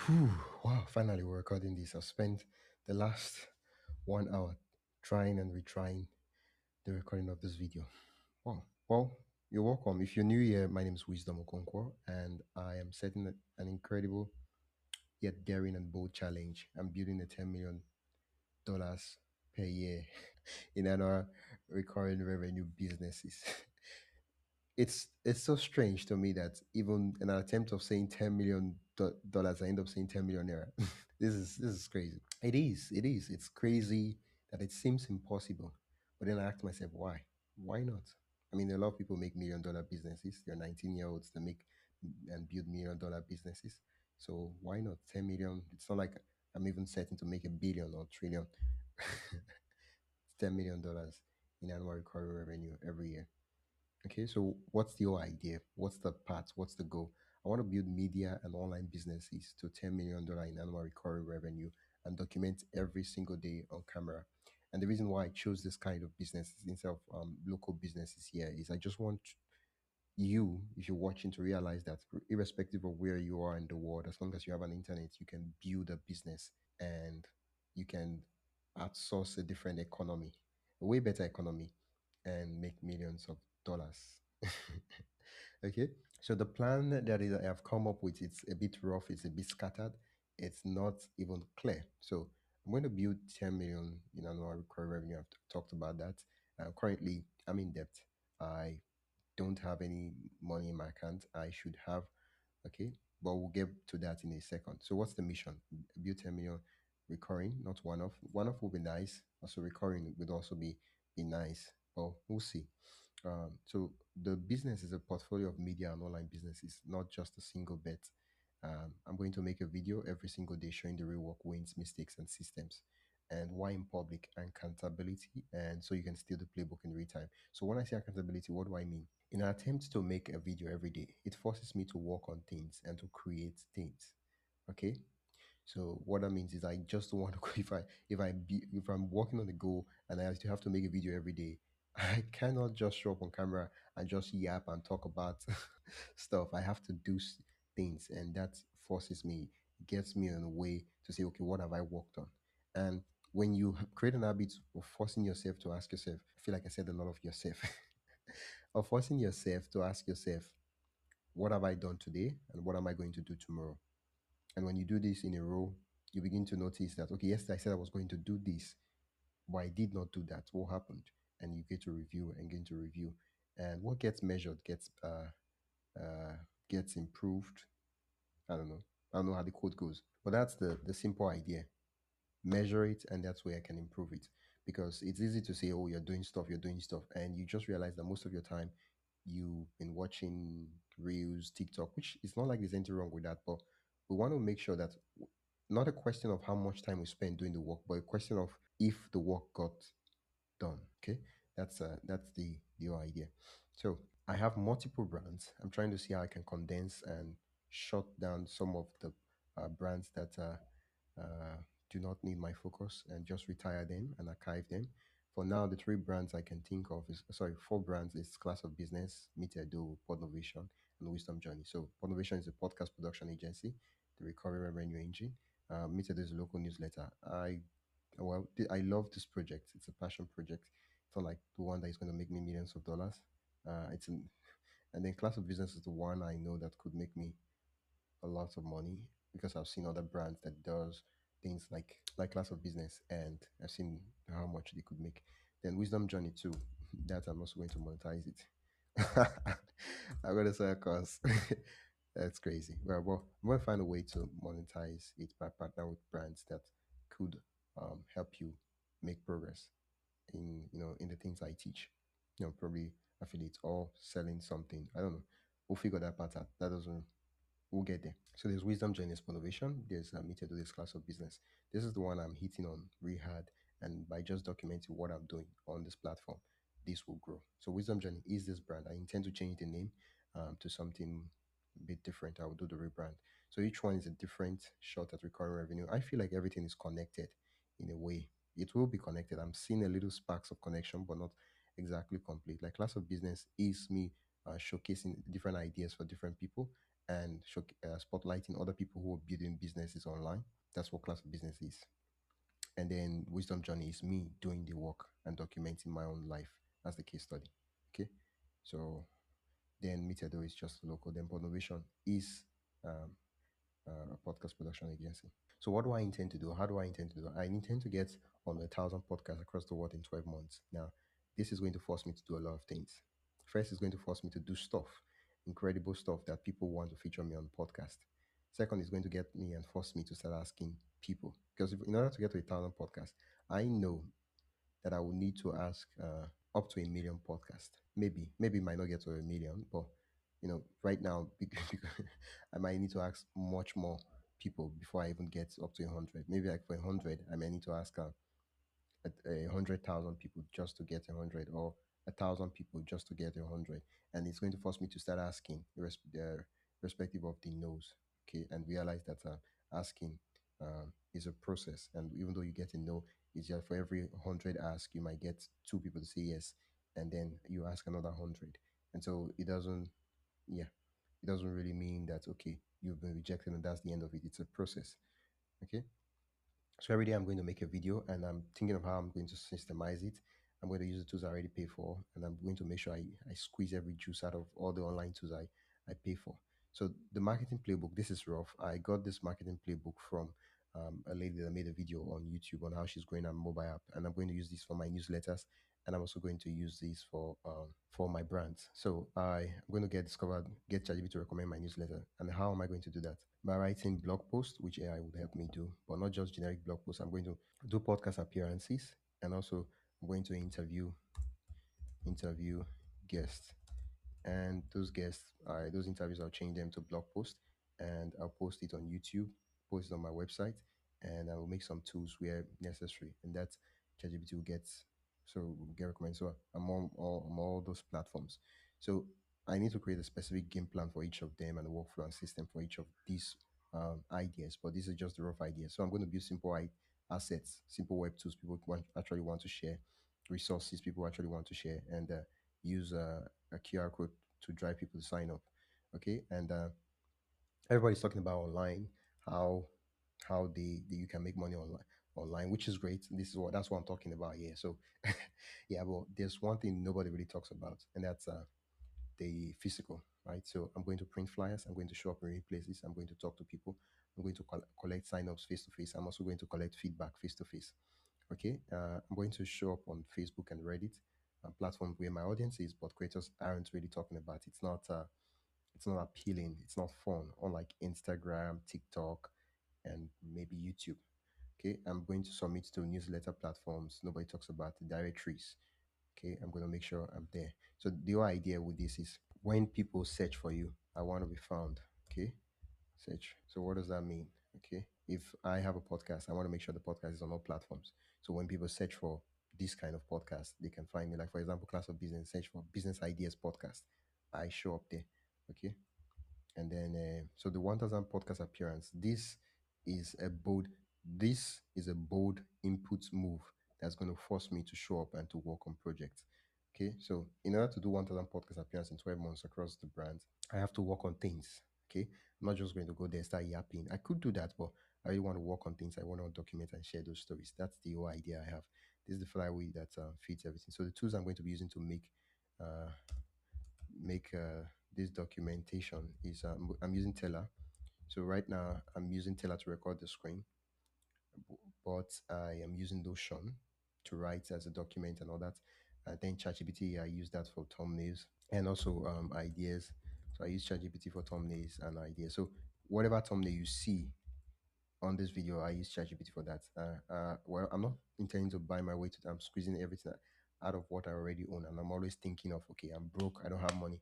Whew, wow, finally we're recording this. I've spent the last 1 hour trying and retrying the recording of this video. Wow. Well, you're welcome. If you're new here, my name is Wisdom Okonkwo, and I am setting an incredible yet daring and bold challenge. I'm building a $10 million per year in annual recurring revenue businesses. It's so strange to me that even in an attempt of saying $10 million, I end up saying 10 million naira. This is crazy. It is. It's crazy that it seems impossible. But then I ask myself, why? Why not? I mean, a lot of people make $1 million businesses. They're 19-year-olds that make and build $1 million businesses. So why not 10 million? It's not like I'm even setting to make a billion or trillion. It's $10 million in annual recurring revenue every year. Okay, so what's your idea? What's the path? What's the goal? I want to build media and online businesses to $10 million in annual recurring revenue and document every single day on camera. And the reason why I chose this kind of business instead of local businesses here is I just want you, if you're watching, to realize that irrespective of where you are in the world, as long as you have an internet, you can build a business and you can outsource a different economy, a way better economy, and make millions of dollars. Okay, so the plan that is I have come up with, it's a bit rough, it's a bit scattered, it's not even clear. So I'm going to build 10 million in annual recurring revenue. I've talked about that. Currently, I'm in debt. I don't have any money in my account. I should have. Okay, but we'll get to that in a second. So what's the mission? Build 10 million recurring, not one off. One off will be nice. Also recurring would also be nice. Well, we'll see. So the business is a portfolio of media and online businesses, not just a single bet. I'm going to make a video every single day showing the real work, wins, mistakes, and systems, and why in public, and accountability, and so you can steal the playbook in real time. So when I say accountability, what do I mean? In an attempt to make a video every day, it forces me to work on things and to create things. Okay, so what that means is I just don't want to if I'm working on the goal and I still have to make a video every day, I cannot just show up on camera and just yap and talk about stuff. I have to do things, and that forces me, gets me in a way to say, okay, what have I worked on? And when you create an habit of forcing yourself to ask yourself, I feel like I said a lot of yourself, of forcing yourself to ask yourself, what have I done today and what am I going to do tomorrow? And when you do this in a row, you begin to notice that, okay, yesterday I said I was going to do this, but I did not do that. What happened? And you get to review and get to review. And what gets measured uh, gets improved. I don't know. I don't know how the code goes. But that's the simple idea. Measure it, and that's where I can improve it. Because it's easy to say, oh, you're doing stuff. And you just realize that most of your time you've been watching Reels, TikTok, which is not like there's anything wrong with that, but we want to make sure that not a question of how much time we spend doing the work, but a question of if the work got done. Okay, that's the whole idea. So I have multiple brands. I'm trying to see how I can condense and shut down some of the brands that uh, do not need my focus and just retire them and archive them. For now, the three brands I can think of is, sorry, four brands is Class of Business, Metedo, Podnovation, and Wisdom Journey. So Podnovation is a podcast production agency, the recovery revenue engine. Metedo is a local newsletter. I love this project. It's a passion project. It's not like the one that is going to make me millions of dollars. It's an, and then Class of Business is the one I know that could make me a lot of money because I've seen other brands that does things like Class of Business, and I've seen how much they could make. Then Wisdom Journey too. That I'm also going to monetize it. I'm gonna say cause that's crazy. Well, I'm gonna find a way to monetize it by partner with brands that could help you make progress in in the things I teach. Probably affiliates or selling something. I don't know. We'll figure that part out. That doesn't We'll get there. So there's wisdom journeys innovation. There's meter to this class of business. This is the one I'm hitting on really hard. And by just documenting what I'm doing on this platform, this will grow. So wisdom journey is this brand. I intend to change the name to something a bit different. I will do the rebrand. So each one is a different shot at recurring revenue. I feel like everything is connected in a way. It will be connected. I'm seeing a little sparks of connection, but not exactly complete. Like class of business is me showcasing different ideas for different people, and spotlighting other people who are building businesses online. That's what class of business is. And then wisdom journey is me doing the work and documenting my own life as the case study. Okay. So then Metedo is just local. Then Podnovation is um, a podcast production agency. So what do I intend to do? How do I intend to do? I intend to get on 1,000 podcasts across the world in 12 months. Now, this is going to force me to do a lot of things. First, it's going to force me to do stuff, incredible stuff that people want to feature me on the podcast. Second, is going to get me and force me to start asking people. Because in order to get to 1,000 podcasts, I know that I will need to ask up to a million podcasts. Maybe it might not get to a million, but right now, I might need to ask much more people before I even get up to 100. Maybe like for 100, I might need to ask 100,000 people just to get 100, or 1,000 people just to get 100. And it's going to force me to start asking, respective of the no's, okay, and realize that asking is a process. And even though you get a no, it's just for every 100 ask, you might get two people to say yes, and then you ask another 100. And so yeah, it doesn't really mean that, okay, you've been rejected and that's the end of it. It's a process, okay? So every day I'm going to make a video and I'm thinking of how I'm going to systemize it. I'm going to use the tools I already pay for, and I'm going to make sure I squeeze every juice out of all the online tools I pay for. So the marketing playbook, this is rough. I got this marketing playbook from a lady that made a video on YouTube on how she's growing a mobile app, and I'm going to use this for my newsletters, and I'm also going to use this for my brands. So I'm going to get ChatGPT to recommend my newsletter. And how am I going to do that? By writing blog posts, which AI would help me do, but not just generic blog posts. I'm going to do podcast appearances, and also I'm going to interview guests, and those interviews, I'll change them to blog posts, and I'll post it on YouTube, post it on my website, and I will make some tools where necessary, and that ChatGPT will get, so will get recommended. So I'm all those platforms. So I need to create a specific game plan for each of them and a workflow and system for each of these ideas, but this is just the rough idea. So I'm going to build simple assets, simple web tools people actually want to share, resources people actually want to share, and use a QR code to drive people to sign up. Okay, and everybody's talking about online, how you can make money online, which is great. That's what I'm talking about here. So yeah, but there's one thing nobody really talks about, and that's the physical, right? So I'm going to print flyers, I'm going to show up in real places, I'm going to talk to people, I'm going to collect sign-ups face to face, I'm also going to collect feedback face to face. Okay, I'm going to show up on Facebook and Reddit, a platform where my audience is, but creators aren't really talking about it. It's not appealing, it's not fun, unlike Instagram, TikTok, and maybe YouTube. Okay, I'm going to submit to newsletter platforms. Nobody talks about the directories. Okay, I'm going to make sure I'm there. So the whole idea with this is when people search for you, I want to be found. Okay, search. So what does that mean? Okay, if I have a podcast, I want to make sure the podcast is on all platforms. So when people search for this kind of podcast, they can find me. Like for example, class of business, search for business ideas podcast. I show up there. Okay, and then so the 1,000 podcast appearance. Is a bold. This is a bold input move that's going to force me to show up and to work on projects. Okay, so in order to do 1,000 podcast appearance in 12 months across the brand, I have to work on things. Okay, I'm not just going to go there and start yapping. I could do that, but I really want to work on things. I want to document and share those stories. That's the whole idea I have. This is the flywheel that feeds everything. So the tools I'm going to be using to uh, make this documentation is I'm using Teller. So right now I'm using Teller to record the screen, but I am using Notion to write as a document and all that. Then ChatGPT, I use that for thumbnails and also ideas. So I use ChatGPT for thumbnails and ideas. So whatever thumbnail you see on this video, I use ChatGPT for that. Well, I'm not intending to buy my way to. I'm squeezing everything out of what I already own, and I'm always thinking of, okay, I'm broke, I don't have money.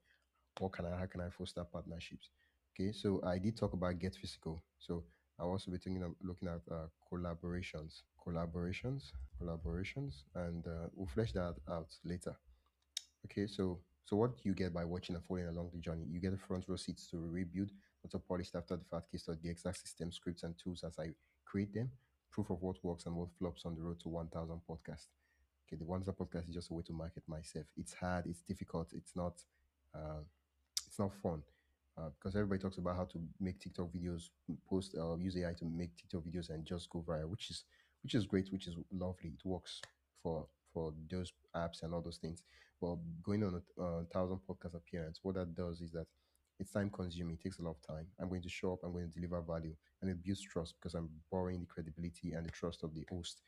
How can I foster partnerships? Okay, so I did talk about get physical. So I'll also be looking at collaborations, and we'll flesh that out later. Okay, so what do you get by watching and following along the journey? You get a front row seats to rebuild, not a polished after the fact case, or the exact system, scripts, and tools as I create them, proof of what works and what flops on the road to 1,000 podcasts. Okay, the 1,000 podcast is just a way to market myself. It's hard, it's difficult, uh, it's not fun. because everybody talks about how to make TikTok videos, post use AI to make TikTok videos and just go viral, which is great, which is lovely. It works for those apps and all those things. But going on a thousand podcast appearance, what that does is that it's time consuming. It takes a lot of time. I'm going to show up. I'm going to deliver value, and it builds trust because I'm borrowing the credibility and the trust of the host.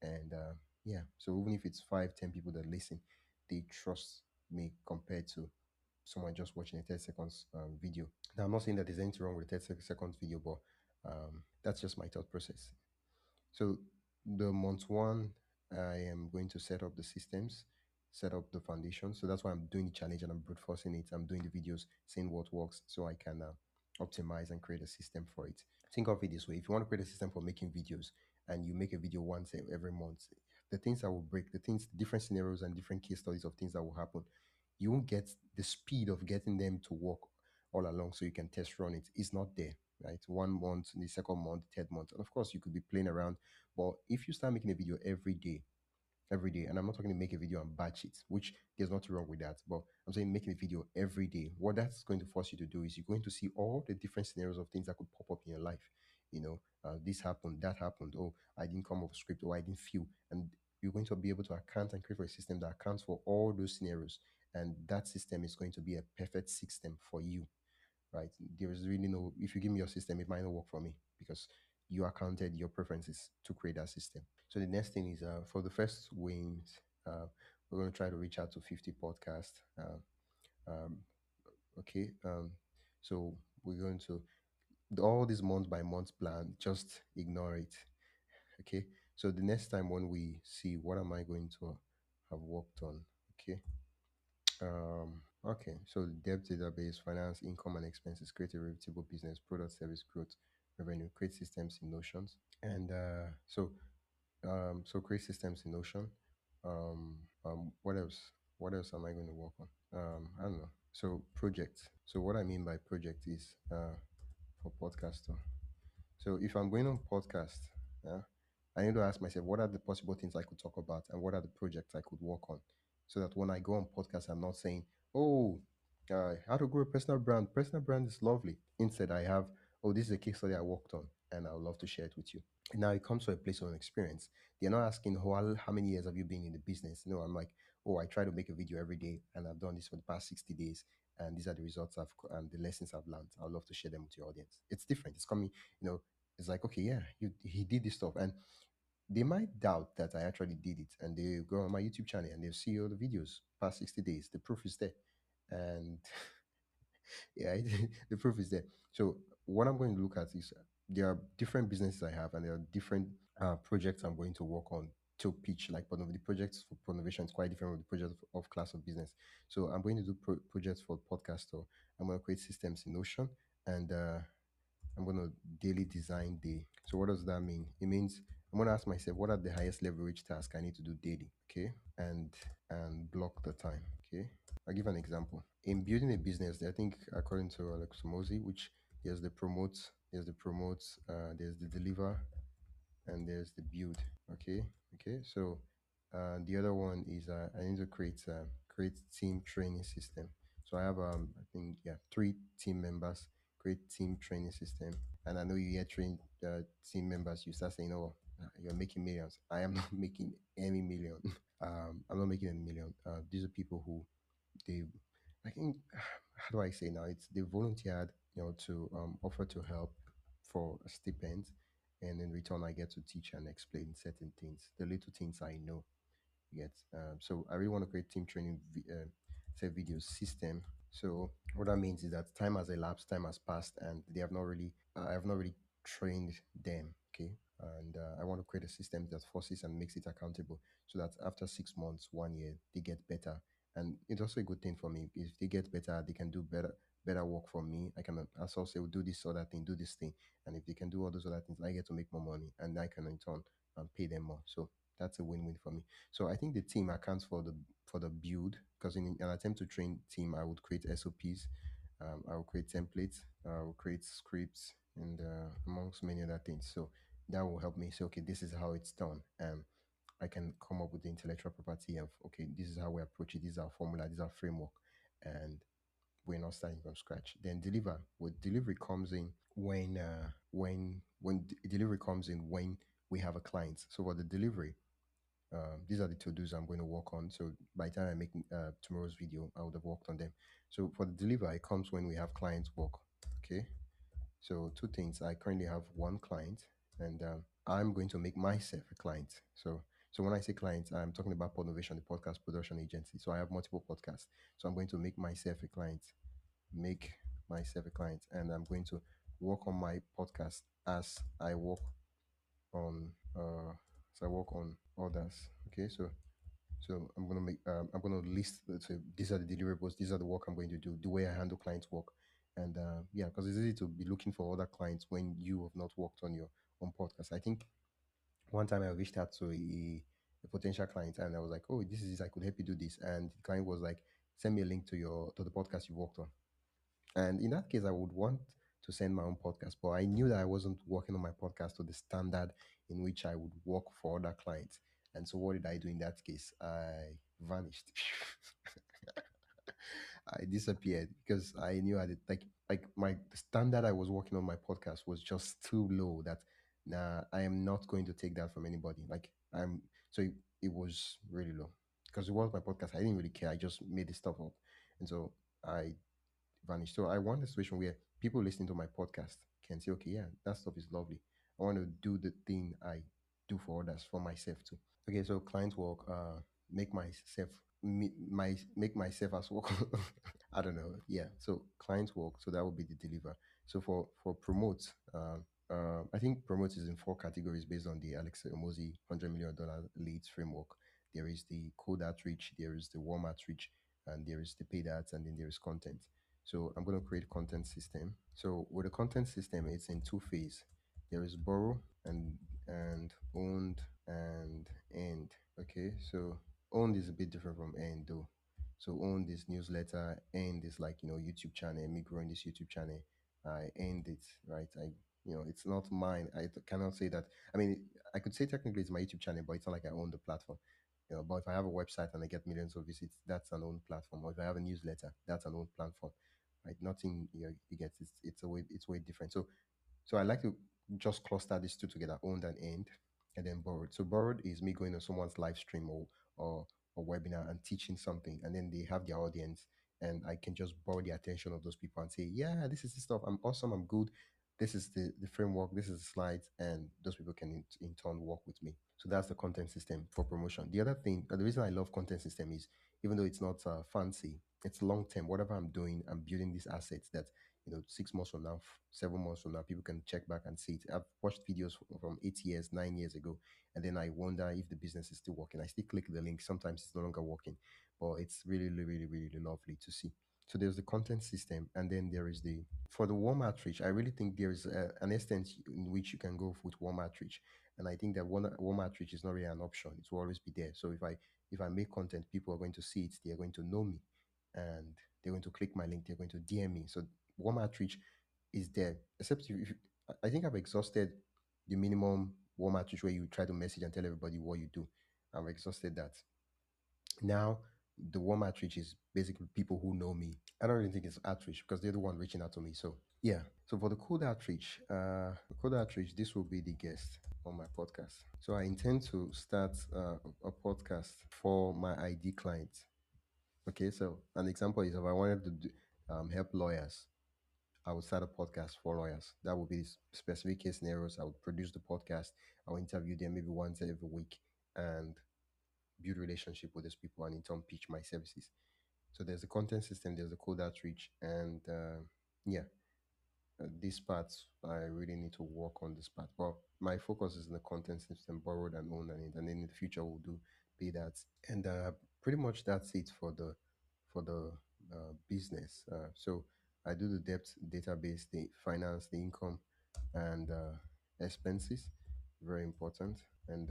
And yeah, so even if it's 5, 10 people that listen, they trust me compared to someone just watching a 30 seconds video. Now, I'm not saying that there's anything wrong with a 30 seconds video, but that's just my thought process. So, the month one, I am going to set up the systems, set up the foundation. So, that's why I'm doing the challenge and I'm brute forcing it. I'm doing the videos, seeing what works so I can optimize and create a system for it. Think of it this way: if you want to create a system for making videos and you make a video once every month, the things that will break, the things, different scenarios and different case studies of things that will happen, you won't get the speed of getting them to work all along so you can test run it. It's not there, right? 1 month, the second month, third month. And of course, you could be playing around. But if you start making a video every day, and I'm not talking to make a video and batch it, which there's nothing wrong with that, but I'm saying making a video every day, what that's going to force you to do is you're going to see all the different scenarios of things that could pop up in your life. This happened, that happened, oh, I didn't come up with a script, or I didn't feel. And you're going to be able to account and create for a system that accounts for all those scenarios. And that system is going to be a perfect system for you, right? There is really no, if you give me your system, it might not work for me because you accounted your preferences to create that system. So the next thing is for the first wins, we're going to try to reach out to 50 podcasts. Um, okay. So we're going to, all this month by month plan, just ignore it. Okay. So the next time when we see what am I going to have worked on, okay. Okay, so debt database, finance, income and expenses, create a reputable business, product, service growth, revenue, create systems in Notions. And so create systems in Notion. What else? What else am I going to work on? I don't know. So project. So what I mean by project is for podcaster. So if I'm going on podcast, yeah, I need to ask myself what are the possible things I could talk about and what are the projects I could work on, so that when I go on podcast, I'm not saying, "Oh, how to grow a personal brand." Personal brand is lovely. Instead, I have, "Oh, this is a case study I worked on, and I would love to share it with you." Now it comes to a place of experience. They're not asking how many years have you been in the business. No, I'm like, "Oh, I try to make a video every day, and I've done this for the past 60 days, and these are the results and the lessons I've learned. I'd love to share them with your audience." It's different. It's coming, you know. It's like, okay, yeah, he did this stuff, and they might doubt that I actually did it, and they go on my YouTube channel and they'll see all the videos past 60 days. The proof is there, and yeah, the proof is there. So what I'm going to look at is there are different businesses I have, and there are different projects I'm going to work on to pitch. Like the projects for Podnovation is quite different from the project of class of business. So I'm going to do projects for podcaster. I'm going to create systems in Notion, and I'm going to daily design day. So what does that mean? It means I'm going to ask myself, what are the highest leverage tasks I need to do daily? Okay. And block the time. Okay. I'll give an example. In building a business, I think according to Alex Mosi, which there's the deliver, and there's the build. Okay. Okay. So the other one is I need to create team training system. So I have I think, yeah, 3 team members. Create team training system. And I know you hear train team members, you start saying, "Oh, you're making millions." I am not making any million. I'm not making any million. These are people who they, I think, how do I say now? It's they volunteered, to offer to help for a stipend, and in return, I get to teach and explain certain things, the little things I know. You get. So I really want to create team training, say video system. So what that means is that time has elapsed, time has passed, and they have not really, I have not really trained them. Okay. And I want to create a system that forces and makes it accountable, so that after 6 months, 1 year, they get better. And it's also a good thing for me. If they get better, they can do better work for me. I can also say, do this other thing, do this thing. And if they can do all those other things, I get to make more money, and I can in turn pay them more. So that's a win-win for me. So I think the team accounts for the build, because in an attempt to train team, I would create SOPs, I will create templates, I will create scripts, and amongst many other things. So that will help me say, okay, this is how it's done. I can come up with the intellectual property of, okay, this is how we approach it, this is our formula, this is our framework, and we're not starting from scratch. Then deliver. With delivery comes in delivery comes in when we have a client. So for the delivery, these are the to-dos I'm going to work on. So by the time I make tomorrow's video, I would have worked on them. So for the deliver, it comes when we have clients work. Okay. So two things. I currently have one client, and I'm going to make myself a client. So when I say client, I'm talking about Podnovation, the podcast production agency. So I have multiple podcasts. So I'm going to make myself a client, make myself a client, and I'm going to work on my podcast as I work on as I work on others. Okay, so I'm gonna list so these are the deliverables, these are the work I'm going to do, the way I handle clients' work, and yeah, because it's easy to be looking for other clients when you have not worked on your own podcast. I think one time I reached out to a potential client and I was like, oh, this is I could help you do this, and the client was like, send me a link to the podcast you worked on. And in that case, I would want to send my own podcast, but I knew that I wasn't working on my podcast to the standard in which I would work for other clients. And so, what did I do in that case? I vanished. I disappeared because I knew I did like my the standard I was working on my podcast was just too low. That nah, I am not going to take that from anybody. Like I'm so it was really low because it was my podcast. I didn't really care. I just made this stuff up, and so I vanish. So I want a situation where people listening to my podcast can say, okay, yeah, that stuff is lovely. I want to do the thing I do for others, for myself too. Okay, so client work, make myself make myself as work. I don't know. Yeah. So client work. So that would be the deliver. So for promote, I think promote is in four categories based on the Alex Omozi $100 million leads framework. There is the cold outreach, there is the warm outreach, and there is the paid ads, and then there is content. So I'm going to create content system. So with the content system, it's in two phase. There is borrow and owned and end. Okay, so owned is a bit different from end though. So own this newsletter, end is like YouTube channel, me growing this YouTube channel. I end it, right? It's not mine. Cannot say that. I mean, I could say technically it's my YouTube channel, but it's not like I own the platform. But if I have a website and I get millions of visits, that's an own platform. Or if I have a newsletter, that's an own platform, right? Nothing you get. It's way different. So I like to just cluster these two together, owned and end, and then borrowed. So borrowed is me going on someone's live stream or or webinar and teaching something, and then they have their audience, and I can just borrow the attention of those people and say, yeah, this is the stuff. I'm awesome. I'm good. This is the framework. This is the slides, and those people can in turn work with me. So that's the content system for promotion. The other thing, the reason I love content system is even though it's not fancy, it's long term. Whatever I'm doing, I'm building these assets that 6 months from now, 7 months from now, people can check back and see it. I've watched videos from 8 years, 9 years ago, and then I wonder if the business is still working. I still click the link. Sometimes it's no longer working, but it's really, really, really, really lovely to see. So there's the content system, and then there is the for the warm outreach. I really think there is an extent in which you can go with warm outreach, and I think that warm outreach is not really an option. It will always be there. So if I make content, people are going to see it. They are going to know me, and they're going to click my link. They're going to DM me. So warm outreach is there. Except if I think I've exhausted the minimum warm outreach where you try to message and tell everybody what you do. I've exhausted that. Now the warm outreach is basically people who know me. I don't really think it's outreach because they're the one reaching out to me. So yeah. So for the cold outreach, this will be the guest on my podcast. So I intend to start a podcast for my ID clients. Okay, so an example is if I wanted to help lawyers, I would start a podcast for lawyers. That would be specific case scenarios. I would produce the podcast. I would interview them maybe once every week and build relationship with those people and in turn pitch my services. So there's a content system, there's a cold outreach, and yeah, this part I really need to work on this part. But my focus is in the content system, borrowed and owned, and then in the future we'll do pay that, and pretty much that's it for the business. So I do the debt database, the finance, the income, and expenses. Very important. And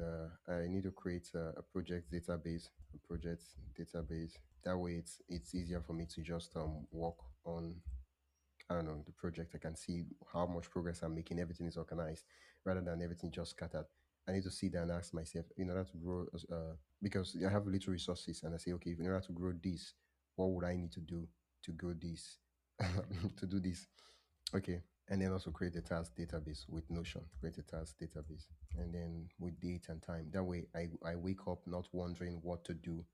I need to create a project database, a project database. That way, it's easier for me to just work on I don't know the project. I can see how much progress I'm making. Everything is organized rather than everything just scattered. I need to sit there and ask myself, in order to grow, because I have little resources, and I say, okay, in order to grow this, what would I need to do? to go this to do this. Okay. And then also create a task database with Notion. Create a task database. And then with date and time. That way I wake up not wondering what to do.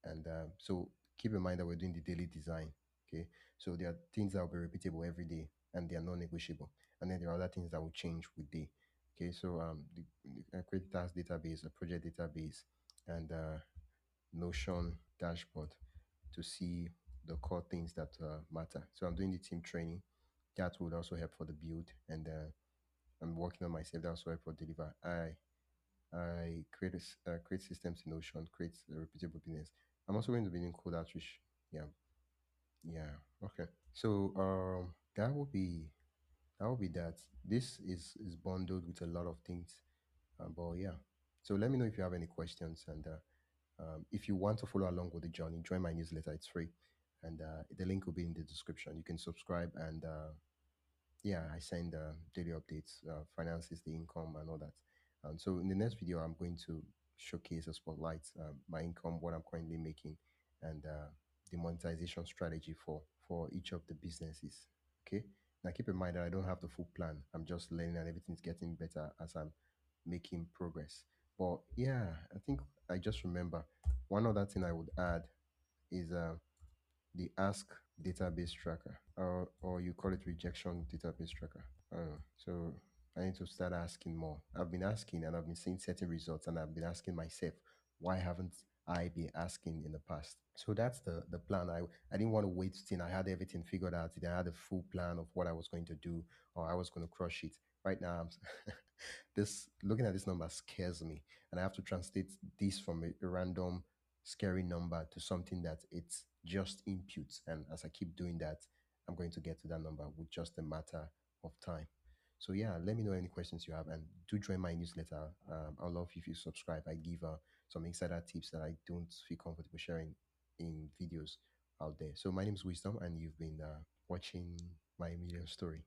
And so keep in mind that we're doing the daily design. Okay. So there are things that will be repeatable every day and they are non-negotiable. And then there are other things that will change with day. Okay. So create a task database, a project database, and Notion dashboard to see the core things that matter. So I'm doing the team training. That would also help for the build, and I'm working on myself. That also help for deliver. I create create systems in Notion, create a repeatable business. I'm also going to be in code outreach. Yeah, yeah. Okay. So that would be that. This is bundled with a lot of things. But yeah. So let me know if you have any questions, and if you want to follow along with the journey, join my newsletter. It's free, and the link will be in the description. You can subscribe, and yeah, I send daily updates, finances, the income, and all that. And so in the next video, I'm going to showcase a spotlight, my income, what I'm currently making, and the monetization strategy for each of the businesses. Okay. Now keep in mind that I don't have the full plan. I'm just learning, and everything's getting better as I'm making progress. But yeah, I think I just remember one other thing I would add is the ask database tracker, or you call it rejection database tracker. I don't know. So I need to start asking more. I've been asking and I've been seeing certain results, and I've been asking myself, why haven't I been asking in the past? So that's the plan. I didn't want to wait till I had everything figured out. Till I had a full plan of what I was going to do, or I was going to crush it. Right now, I'm this looking at this number scares me, and I have to translate this from a random scary number to something that it's just input. And as I keep doing that, I'm going to get to that number with just a matter of time. So yeah, let me know any questions you have, and do join my newsletter. I'd love if you subscribe. I give some insider tips that I don't feel comfortable sharing in videos out there. So my name is Wisdom, and you've been watching my million story.